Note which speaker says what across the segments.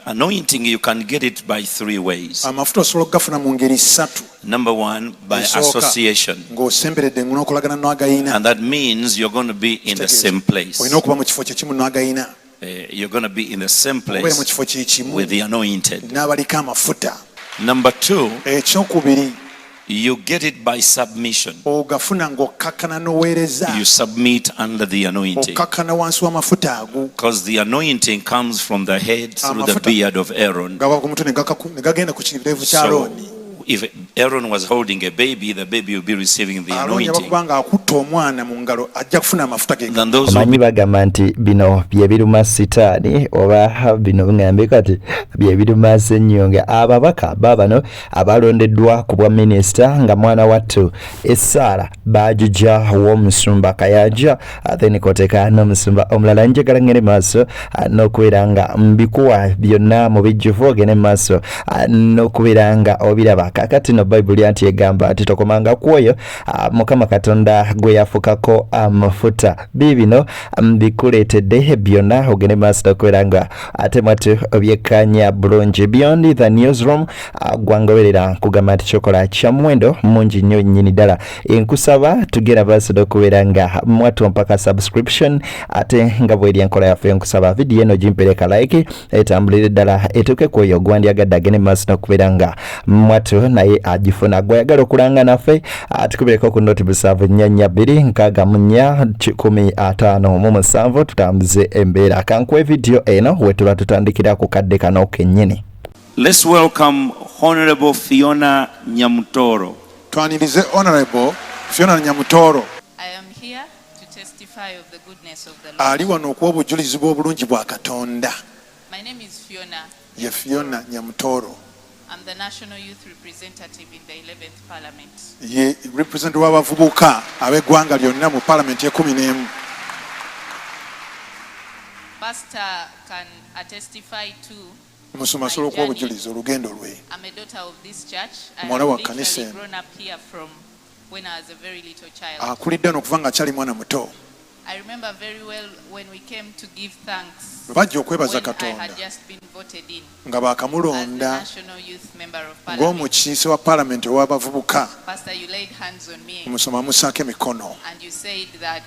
Speaker 1: Anointing, you can get it by 3 ways.
Speaker 2: Amafuta osobola okugafuna mu ngeri 3.
Speaker 1: Number 1, by association.
Speaker 2: Ng'osemberedde n'okolagana n'agayina.
Speaker 1: And that means you're going to be in the same place.
Speaker 2: Olina okuba mu kifo kye kimu n'agayina.
Speaker 1: You're going to be in the same place with the anointed.
Speaker 2: N'abaliko amafuta.
Speaker 1: Number 2,
Speaker 2: ekyokubiri,
Speaker 1: you get it by submission.
Speaker 2: ogafuna ng'okkakana n'oweereza.
Speaker 1: You submit under the anointing.
Speaker 2: Okkakkana wansi w'amafuta ago.
Speaker 1: Because the anointing comes from the head through the beard of Aaron.
Speaker 2: Gava ku mutwe ne gagenda ku kirevu kya Alooni.
Speaker 1: If Aaron was holding a baby, the baby will be receiving the anointing. Then those
Speaker 3: amanyi bagamba nti bino bye biruma sitaani oba bino ngambe kati bye biruma Ssenyonga. Ababaka babano abalondeddwa ku bwa minisita nga mwana wattu Essara Bajujja w'omusumba Kayanja ate ne koteka n'omusumba omulala. Njagala ngene maaso n'okubeera nga mbikuwa byonna mu bijjuvu ogende maaso n'okubeera nga obiraba. Kakati no Bible anti egamba ati tokomanga kwoyo Mukama Katonda gwe yafukako amafuta. Bibino mbikuletedde byonna ogende maaso okubeera nga ate mwatu obyekanya bulungi. Beyond the newsroom gwangoberera nkugamba nti kyokola kya muwendo mungi nnyo nnyini ddala. Nkusaba tugenda maaso okubeera nga mwatu mpaka subscription ate nga bweri enkola yaffe. Nkusaba video eno gimpereka like etambulire ddala etuuke kwoyo gwandyagadde agende maaso okubeera nga mwatu naye agifuna. Gwayagala okulanga naffe tukubereko ku noti busavu 4 tutambuze embeera. Kankwe video eno wetuba tutandikira ku kadde kano kennyini.
Speaker 1: Let's welcome Honorable Fiona Nyamutoro.
Speaker 2: Twanirize Honorable Fiona Nyamutoro.
Speaker 4: I am here to testify of the goodness of the Lord.
Speaker 2: Ali wano okuwa obujulizi bw'obulungi bwa Katonda.
Speaker 4: My name is Fiona.
Speaker 2: Ye Fiona Nyamutoro.
Speaker 4: I'm the National Youth Representative in the 11th Parliament.
Speaker 2: Ye representative w'abavubuka ab'eggwanga lyonna mu Parliament ye 11.
Speaker 4: Pastor can testify to
Speaker 2: Musuma asobola okuwa obujulizi olugendo lwe.
Speaker 4: I'm a daughter of this church. I
Speaker 2: Mwana wa
Speaker 4: have
Speaker 2: kanisa
Speaker 4: literally grown up here from when I was a very little child.
Speaker 2: Akulidde n'okuva nga akyali mwana muto.
Speaker 4: I remember very well when we came to give thanks.
Speaker 2: Bajja okwebaza
Speaker 4: When I
Speaker 2: Katonda
Speaker 4: had just been voted in
Speaker 2: nga baakamulonda
Speaker 4: as the National Youth Member of Parliament.
Speaker 2: ng'omukiise wa Parliament ow'abavubuka.
Speaker 4: Pastor, you laid hands on me
Speaker 2: Musoma musaako emikono.
Speaker 4: and you said that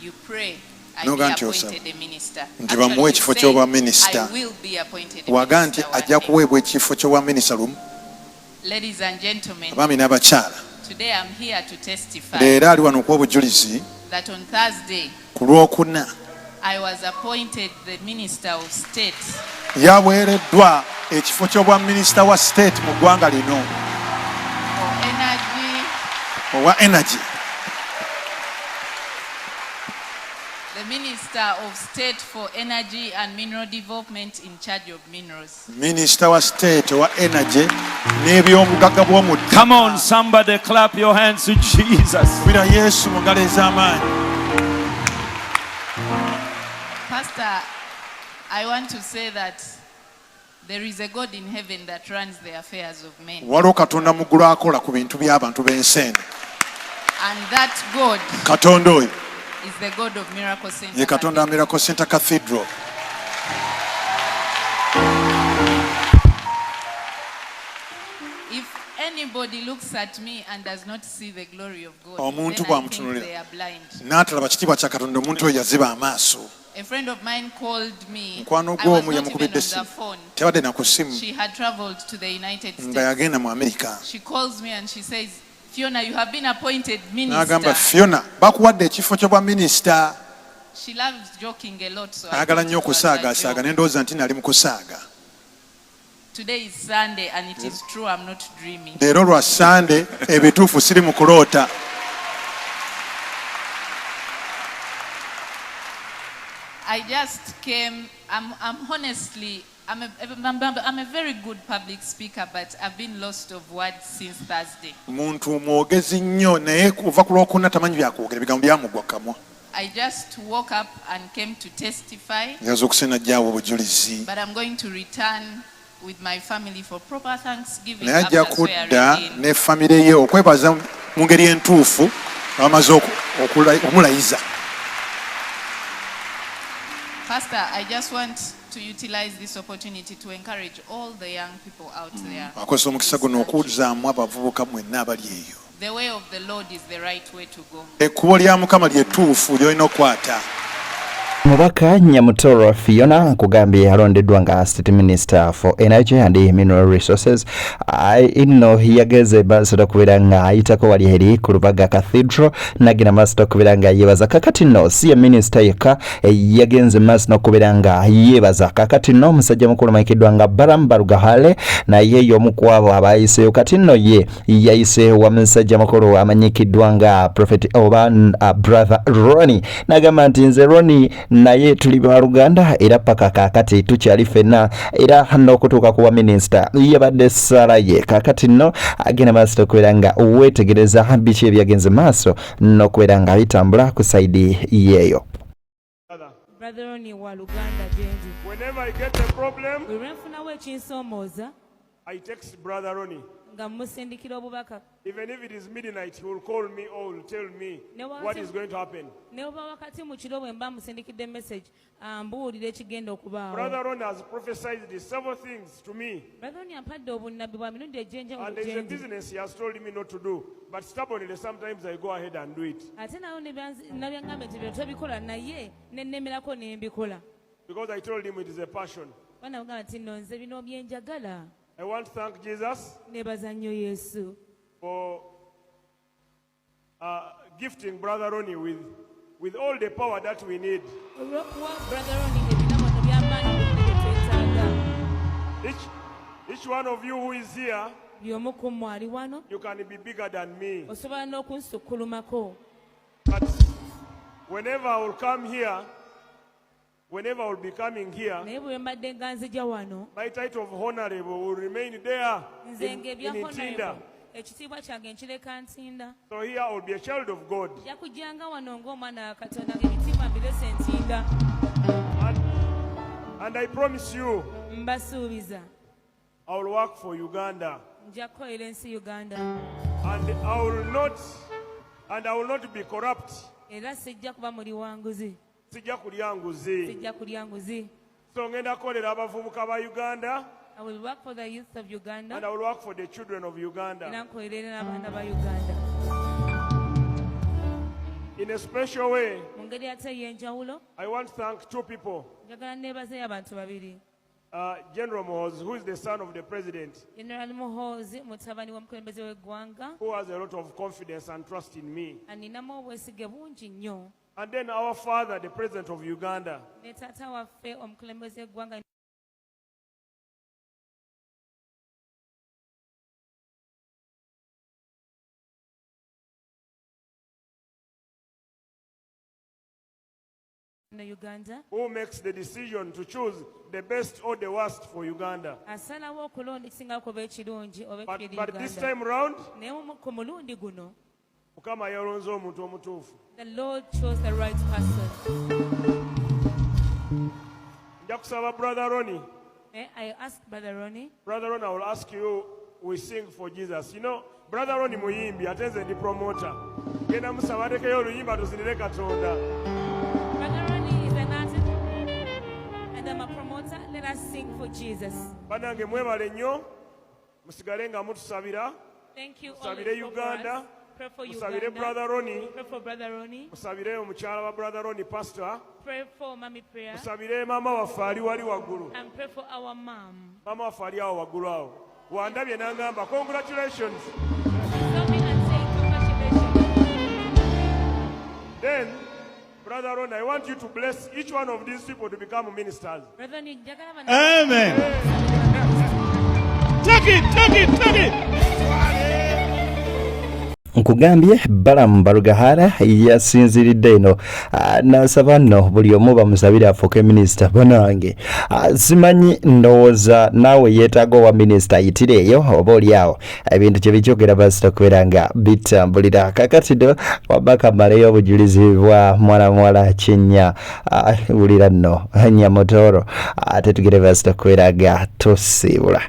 Speaker 4: you pray I
Speaker 2: No
Speaker 4: be
Speaker 2: ganti
Speaker 4: appointed a minister.
Speaker 2: nti bamuwe ekifo
Speaker 4: Actually, you
Speaker 2: ky'obwa
Speaker 4: said,
Speaker 2: minisita.
Speaker 4: I will be appointed a
Speaker 2: Waga nti
Speaker 4: minister one
Speaker 2: ajja
Speaker 4: day.
Speaker 2: kuweebwa ekifo ky'obwa minisita lumu.
Speaker 4: Ladies and gentlemen,
Speaker 2: Abaami n'abakyala.
Speaker 4: today I'm here to testify
Speaker 2: Leero ali wano okuwa obujulizi
Speaker 4: that on Thursday
Speaker 2: ku Lwokuna
Speaker 4: I was appointed the Minister of State
Speaker 2: yaweereddwa ekifo ky'obwa minisita wa state mu ggwanga lino
Speaker 4: for energy,
Speaker 2: owa energy.
Speaker 4: the Minister of State for Energy and Mineral Development in charge of minerals.
Speaker 2: Minisita wa state owa energy n'eby'omugagga bw'omuddo.
Speaker 1: Come on, somebody clap your hands to Jesus.
Speaker 2: Kubira Yesu mu ngalo ez'amaanyi.
Speaker 4: Pastor, I want to say that there is a God in heaven that runs the affairs of men.
Speaker 2: Waliwo Katonda mu ggulu akola ku bintu by'abantu b'ensi eno.
Speaker 4: And that God
Speaker 2: Katonda oyo
Speaker 4: is the God of Miracle Center.
Speaker 2: ye Katonda wa Miracle Center Cathedral.
Speaker 4: If anybody looks at me and does not see the glory of God,
Speaker 2: Omuntu
Speaker 4: then I think
Speaker 2: bw'amutunuulira
Speaker 4: they are blind.
Speaker 2: n'atalaba kitiibwa kya Katonda, omuntu oyo yaziba amaaso.
Speaker 4: A friend of mine called me.
Speaker 2: Mukwano
Speaker 4: I
Speaker 2: gwe
Speaker 4: was
Speaker 2: omu
Speaker 4: not even on
Speaker 2: yamukubidde
Speaker 4: the
Speaker 2: essimu.
Speaker 4: phone.
Speaker 2: Tebadde na ku ssimu
Speaker 4: She had traveled to the United
Speaker 2: nga
Speaker 4: States.
Speaker 2: yagenda mu Amerika.
Speaker 4: She calls me and she says, Fiona, you have been appointed
Speaker 2: N'agamba
Speaker 4: minister.
Speaker 2: Fiona bakuwadde ekifo ky'obwa minisita.
Speaker 4: She loves joking a lot, so I
Speaker 2: Ayagala
Speaker 4: thought
Speaker 2: nnyo
Speaker 4: it was a
Speaker 2: okusaagaasaga
Speaker 4: joke.
Speaker 2: ne ndowooza nti nali mu kusaaga.
Speaker 4: Today is Sunday and it is true, I'm not dreaming.
Speaker 2: Leero lwa Sande ebituufu siri mu kuloota.
Speaker 4: I just came, I'm honestly, I'm a very good public speaker, but I've been lost of words since Thursday.
Speaker 2: Muntu mwogezi nnyo naye kuva ku Lwokuna tamanyi byakwogera, ebigambo byamugwa kamwa.
Speaker 4: I just woke up and came to testify,
Speaker 2: Yaza okusena jjaawo obujulizi.
Speaker 4: but I'm going to return with my family for proper Thanksgiving
Speaker 2: Naye ajja
Speaker 4: after
Speaker 2: kudda
Speaker 4: swearing in.
Speaker 2: ne famire ye okwebaza mu ngeri entuufu bamaze omulayiza.
Speaker 4: Pastor, I just want to utilize this opportunity to encourage all the young people out there.
Speaker 2: Akoze omukisa guno okuwulizaamu abavubuka mwenna abali eyo.
Speaker 4: The way of the Lord is the right way to go.
Speaker 2: Ekkubo lya Mukama lyetuufu ly'olina okukwata.
Speaker 3: Mubaka Nyamutoro Fiona kugambye alondeddwa nga State Minister for Energy and Mineral Resources inno yageze basota kubeera nga ayitako wali eri ku Lubaga Cathedral nagina masota kubeera nga yeebaza kakati nno si Minister yekka yagenze maaso n'okubeera nga yeebaza kakati nno omusajja mukulu amayikiddwa nga Balamu Barugahale naye y'omu ku abo abayiseeyo kati nno ye yayise wa musajja mukulu amanyikiddwa nga Prophet oba Brother Ronnie nagamba nti nze Ronnie naye tuli ba Luganda era paka kakati tukyali fenna era n'okutuuka kuwa minisita yabadde ssala ye kakati nno agenda maaso okubeera nga weetegereza biki ebyagenze maaso n'okubeera nga bitambula ku sayidi yeeyo.
Speaker 5: Brother Ronnie wa Luganda Jendi.
Speaker 6: Whenever I get a problem,
Speaker 5: Werenfunawo ekinsomooza
Speaker 6: I text Brother Ronnie.
Speaker 5: nga musindikira obubaka.
Speaker 6: Even if it is midnight, he will call me or will tell me what is going to happen.
Speaker 5: Ne oba wakati mu kiro bwe mba musindikidde message ambuulira ekigenda okubaawo.
Speaker 6: Brother Ronnie has prophesied several things to me.
Speaker 5: Brother Ronnie ampadde obunnabbi bwa mirundi egy'enjawulo
Speaker 6: And there is a
Speaker 5: gyendi.
Speaker 6: business he has told me not to do. But stubbornly, sometimes I go ahead and do it.
Speaker 5: Ate nawo nabyaŋŋamba nti bino tobikola naye nennemerako ne mbikola.
Speaker 6: Because I told him it is a passion.
Speaker 5: Bwana bugamba nti nno nze bino byenjagala.
Speaker 6: I want to thank Jesus
Speaker 5: Neebaza nnyo Yesu
Speaker 6: for gifting Brother Ronnie with all the power that we need.
Speaker 5: olw'okuwa Brother Ronnie ebinamono by'amaanyi bye twetaaga.
Speaker 6: Each one of you who is here,
Speaker 5: Buli omu ku mmwe ali wano
Speaker 6: you can be bigger than me.
Speaker 5: osobola n'okunsukkulumako.
Speaker 6: But whenever I will come here, whenever I will be coming here,
Speaker 5: Naye bwe mbadde nga nzija wano
Speaker 6: my title of honorable will remain there
Speaker 5: nze
Speaker 6: in
Speaker 5: ng'ebya
Speaker 6: Ntinda.
Speaker 5: honorable ekitiibwa kyange nkireka Ntinda.
Speaker 6: So here I will be a child of God.
Speaker 5: Nja kujjanga wano ng'omwana wa Katonda ng'ebitiibwa mbirese Ntinda.
Speaker 6: And I promise you,
Speaker 5: Mbasuubiza
Speaker 6: I will work for Uganda.
Speaker 5: nja kukolera ensi Uganda
Speaker 6: And I will not be corrupt.
Speaker 5: era sijja kuba muli wanguzi,
Speaker 6: Sijja kulya nguzi.
Speaker 5: sijja kulya nguzi.
Speaker 6: So ngenda kukolera abavubuka ba Uganda,
Speaker 5: I will work for the youth of
Speaker 6: and
Speaker 5: Uganda
Speaker 6: I will work for the children of
Speaker 5: era
Speaker 6: Uganda.
Speaker 5: nkolerere n'abaana ba Uganda
Speaker 6: In a special way,
Speaker 5: mu ngeri ate ey'enjawulo.
Speaker 6: I want to thank two people.
Speaker 5: Njagala neebazeeyo abantu babiri.
Speaker 6: General Mohoz, who is the son of the president,
Speaker 5: General Muhoozi mutabani w'omukulembeze w'eggwanga
Speaker 6: who has a lot of confidence and trust in me.
Speaker 5: aninamu obwesige bungi nnyo,
Speaker 6: And then our father, the president of Uganda.
Speaker 5: ne taata waffe omukulembeze w'eggwanga ne Uganda,
Speaker 6: Who makes the decision to choose the best or the worst for Uganda.
Speaker 5: asalawo okulonda ekisinga kuba ekirungi oba ekiri
Speaker 6: But this
Speaker 5: Uganda.
Speaker 6: time round,
Speaker 5: Naye ku mulundi guno
Speaker 6: Mukama yalonze omuntu omutuufu.
Speaker 5: the Lord chose the right person.
Speaker 6: Nja kusaba Brother Ronnie.
Speaker 5: I asked Brother Ronnie,
Speaker 6: Brother Ronnie, I will ask you, we sing for Jesus. You know, Brother Ronnie muyimbi, ate nze ndi promoter. Genda musaba atekeyo oluyimba tuzinire Katonda.
Speaker 5: Brother Ronnie is an artist and I'm a promoter. Let us sing for Jesus.
Speaker 6: Bannange mwebale nnyo, musigale nga mutusabira.
Speaker 5: Thank you
Speaker 6: Musabire
Speaker 5: always for
Speaker 6: Uganda.
Speaker 5: us. Pray for
Speaker 6: Musabire
Speaker 5: Uganda.
Speaker 6: Brother Ronnie.
Speaker 5: Pray for Brother Ronnie.
Speaker 6: Musabire omukyala wa Brother Ronnie, Pastor.
Speaker 5: Pray for Mommy Prayer.
Speaker 6: Musabire maama waffe ali wali waggulu.
Speaker 5: And pray for our mom.
Speaker 6: Maama waffe ali awo waggulu awo. Wandabye n'angamba, congratulations.
Speaker 5: Stop me and say congratulations.
Speaker 6: Then, Brother Ronnie, I want you to bless each one of these people to become ministers.
Speaker 5: Brother Ronnie, njagala bano-
Speaker 2: Amen. Take it.
Speaker 3: Nkugambye Balamu Barugahara yasinziridde eno nasaba nno buli omu bamusabire afuuke minisita. Bannange simanyi ndowooza naawe yeetaaga owa minisita ayitireeyo oba oliawo ebintu kye bikyogera basita okubeera nga bitambulira. Kakatido wabaka maleyo obujulizi bwa mwana Kyennya wulira nno Nyamutoro ate tugere basita okubeera nga tosiibula.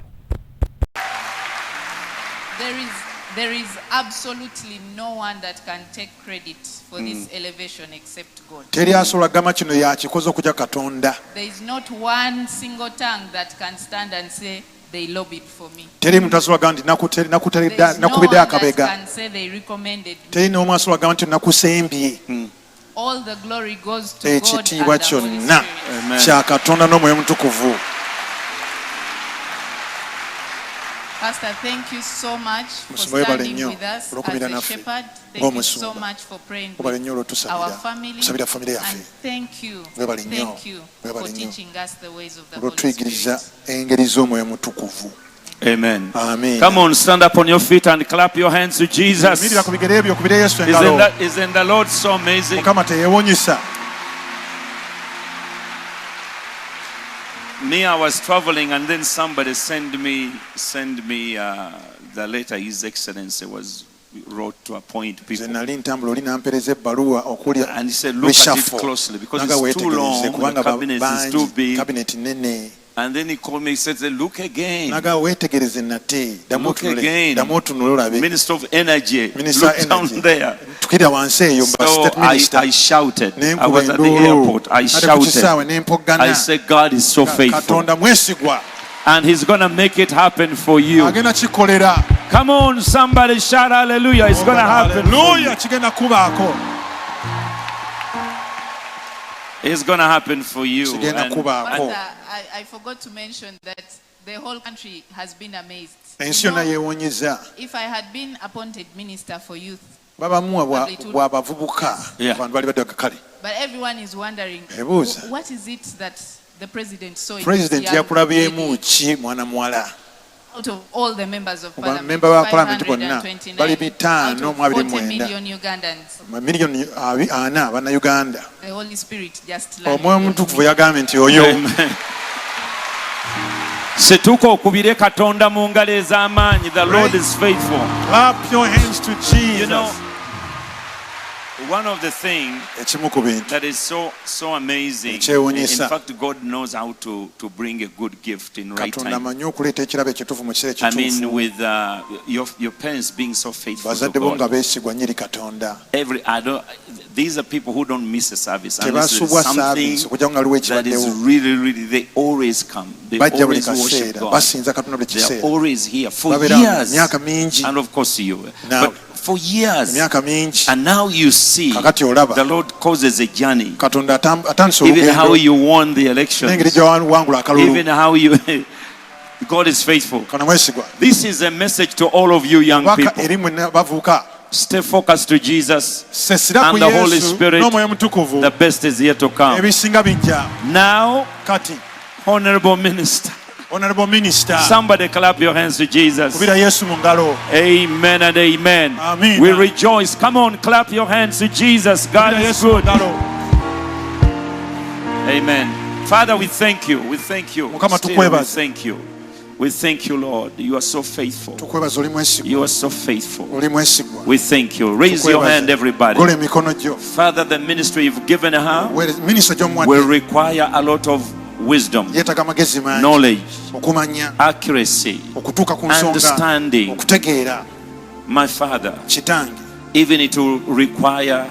Speaker 4: There is absolutely no one that can take credit for this elevation except God.
Speaker 2: Teri asobola gama kino yakikoze okujja Katonda.
Speaker 4: There is not one single tongue that can stand and say they lobbied for me.
Speaker 2: Teri muntu asobola gamba nti nakubidde akabega.
Speaker 4: Can say they recommended me.
Speaker 2: Teri n'omu asobola gamba nti nakusembye.
Speaker 4: All the glory goes to God and
Speaker 2: Ekitiibwa
Speaker 4: the Holy
Speaker 2: kyonna
Speaker 4: Spirit.
Speaker 2: kya Katonda n'Omwoyo Mutukuvu.
Speaker 4: Pastor, thank you so much for
Speaker 2: Musumba webale
Speaker 4: standing
Speaker 2: nnyo
Speaker 4: with us
Speaker 2: olw'okubeera
Speaker 4: as a
Speaker 2: naffe
Speaker 4: shepherd. Thank you so
Speaker 2: ng'omusumba.
Speaker 4: much for praying
Speaker 2: Webale nnyo
Speaker 4: with our
Speaker 2: olw'otusabira
Speaker 4: family.
Speaker 2: tusabira famire yaffe.
Speaker 4: And thank you
Speaker 2: Webale nnyo.
Speaker 4: for
Speaker 2: Webale nnyo
Speaker 4: teaching us the ways of the Holy
Speaker 2: olw'otuyigiriza
Speaker 4: Spirit.
Speaker 2: engeri z'Omwoyo Mutukuvu.
Speaker 1: Amen.
Speaker 2: Amen.
Speaker 1: Come on, stand up on your feet and clap your hands to Jesus.
Speaker 2: Mirira ku bigere byo okubira Yesu engalo.
Speaker 1: Isn't the Lord so amazing?
Speaker 2: Mukama teyeewuunyisa.
Speaker 1: Me, I was traveling and then somebody sent me the letter His Excellency wrote to appoint people.
Speaker 2: Nze nali ntambula oli nampereza ebbaluwa okuli
Speaker 1: And he said, look at it closely because it's too long, the cabinet is too big.
Speaker 2: Cabinet nene.
Speaker 1: And then he called me, he said, look again.
Speaker 2: Naga wetegereze nate.
Speaker 1: Look again.
Speaker 2: Damutunule olabe.
Speaker 1: Minister of Energy.
Speaker 2: Minister
Speaker 1: Look
Speaker 2: Energy.
Speaker 1: down there.
Speaker 2: Tukira wansi eyo
Speaker 1: So
Speaker 2: state minister.
Speaker 1: I shouted. I
Speaker 2: Nenkuba
Speaker 1: was at the
Speaker 2: enduru.
Speaker 1: airport. I
Speaker 2: Ate ku kisaawe
Speaker 1: shouted.
Speaker 2: nempoggana.
Speaker 1: I said, God is so faithful.
Speaker 2: Katonda mwesigwa.
Speaker 1: And He's going to make it happen for you.
Speaker 2: Agenda kikolera.
Speaker 1: Come on, somebody shout hallelujah. It's going to happen.
Speaker 2: Hallelujah. Kigenda kubaako.
Speaker 1: It's going to happen for you.
Speaker 2: Kigenda
Speaker 1: And
Speaker 2: kubaako.
Speaker 4: Pastor, I forgot to mention that the whole country has been amazed.
Speaker 2: Ensi yonna yeewuunyiza.
Speaker 4: If I had been appointed minister for youth,
Speaker 2: Babamuwa bw'abavubuka.
Speaker 1: Yeah.
Speaker 2: Abantu bali badde kale.
Speaker 4: but everyone is wondering,
Speaker 2: Ebuuza.
Speaker 4: what is it that the president saw in
Speaker 2: President
Speaker 4: this young
Speaker 2: yakulabyemu
Speaker 4: lady?
Speaker 2: ki mwana muwala.
Speaker 4: Out of all the members of
Speaker 2: Ku
Speaker 4: parliament,
Speaker 2: bamemba ba parliament bonna
Speaker 4: 529,
Speaker 2: bali
Speaker 4: out
Speaker 2: 529
Speaker 4: of 40
Speaker 2: 29.
Speaker 4: million Ugandans,
Speaker 2: Miliyoni 40 bannayuganda.
Speaker 4: the Holy Spirit just landed
Speaker 2: Omwoyo
Speaker 4: on me.
Speaker 2: Mutukuvu yagambye nti oyo.
Speaker 1: Amen. Setuka okubire Katonda mu ngalo ez'amaanyi. The Lord is faithful.
Speaker 2: Clap your hands to Jesus.
Speaker 1: You know, one of the things
Speaker 2: Ekimu ku bintu.
Speaker 1: that is so amazing. In
Speaker 2: Ekyewuunyisa.
Speaker 1: fact, God knows how to bring a good gift in right
Speaker 2: Katonda
Speaker 1: time.
Speaker 2: amanyi okuleeta ekirabo ekituufu mu kiseera
Speaker 1: I mean,
Speaker 2: ekituufu.
Speaker 1: with your parents being so faithful to
Speaker 2: Bazadde bo nga
Speaker 1: God.
Speaker 2: beesigwa nnyo eri Katonda.
Speaker 1: These are people who don't miss a service. Unless there's
Speaker 2: Tebasubwa
Speaker 1: something
Speaker 2: service okujja nga waliwo
Speaker 1: that is
Speaker 2: ekibaddewo.
Speaker 1: really, they always come. They
Speaker 2: Bajja buli
Speaker 1: always worship
Speaker 2: kaseera.
Speaker 1: God.
Speaker 2: Basinza Katonda buli
Speaker 1: They are
Speaker 2: kiseera.
Speaker 1: always here for
Speaker 2: Babeera
Speaker 1: years.
Speaker 2: myaka mingi.
Speaker 1: And of course you.
Speaker 2: Now,
Speaker 1: But for years.
Speaker 2: Emyaka mingi.
Speaker 1: And now you see
Speaker 2: Kakati olaba.
Speaker 1: the Lord causes a journey.
Speaker 2: Katonda atandise
Speaker 1: Even how
Speaker 2: olugendo.
Speaker 1: you won the elections.
Speaker 2: N'engeri gy'awangula akalulu.
Speaker 1: Even how you... God is faithful.
Speaker 2: Katonda mwesigwa.
Speaker 1: This is a message to all of you young
Speaker 2: Waka
Speaker 1: people.
Speaker 2: eri mwenna bavubuka.
Speaker 1: Stay focused to Jesus.
Speaker 2: Sesira ku
Speaker 1: And the Holy
Speaker 2: Yesu
Speaker 1: Spirit.
Speaker 2: n'Omwoyo Mutukuvu.
Speaker 1: The best is yet to come.
Speaker 2: Ebisinga bijja.
Speaker 1: Now,
Speaker 2: Kati.
Speaker 1: Honorable Minister,
Speaker 2: Honorable Minister.
Speaker 1: somebody clap your hands to Jesus.
Speaker 2: Kubira Yesu mu ngalo.
Speaker 1: Amen and amen.
Speaker 2: Amen.
Speaker 1: We rejoice. Come on, clap your hands to Jesus. God
Speaker 2: Kubira
Speaker 1: is
Speaker 2: Yesu mu
Speaker 1: good.
Speaker 2: ngalo.
Speaker 1: Amen. Father, we thank you. We thank you.
Speaker 2: Mukama
Speaker 1: Still, we
Speaker 2: tukwebaza.
Speaker 1: thank you. We thank you, Lord. You are so faithful.
Speaker 2: Tukwebaza oli mwesigwa.
Speaker 1: You are so faithful.
Speaker 2: Oli mwesigwa.
Speaker 1: We thank you. Raise your hand, everybody.
Speaker 2: Gola emikono gyo.
Speaker 1: Father, the ministry you've given her
Speaker 2: Minisita gy'omuwadde.
Speaker 1: will require a lot of wisdom,
Speaker 2: Yeetaga amagezi mangi.
Speaker 1: knowledge,
Speaker 2: Okumanya.
Speaker 1: accuracy,
Speaker 2: Okutuuka ku nsonga.
Speaker 1: understanding.
Speaker 2: Okutegeera.
Speaker 1: My Father,
Speaker 2: Kitange.
Speaker 1: even it will require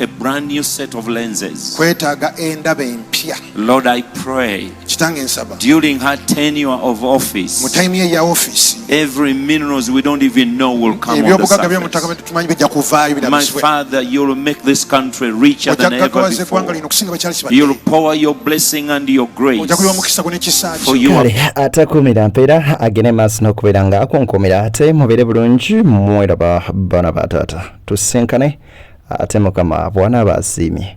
Speaker 1: a brand new set of lenses.
Speaker 2: Kwetaaga endaba empya.
Speaker 1: Lord, I pray
Speaker 2: Kitange nsaba.
Speaker 1: during her tenure of office,
Speaker 2: Mu tayimu ye ya ofiisi.
Speaker 1: every minerals we don't even know will come on the
Speaker 2: Ebyobugagga by'omutaka
Speaker 1: surface.
Speaker 2: bye tumanyi bijja kuvaayo
Speaker 1: My
Speaker 2: birabisibwe.
Speaker 1: Father, you'll make this country richer than
Speaker 2: Ojja
Speaker 1: ever
Speaker 2: kugawaza eggwanga
Speaker 1: before.
Speaker 2: lino okusinga bwe kyali
Speaker 1: You'll
Speaker 2: kibadde.
Speaker 1: pour your blessing and your grace
Speaker 2: Ojja kuyiwa omukisa gwo n'ekisa
Speaker 1: for
Speaker 2: kyo.
Speaker 1: you.
Speaker 3: kale atakuumira mpeera agende maaso n'okubeera ng'akunkuumira ate mubeere bulungi mweraba baana ba taata tusinkane ate mukama bw'anaaba asiimye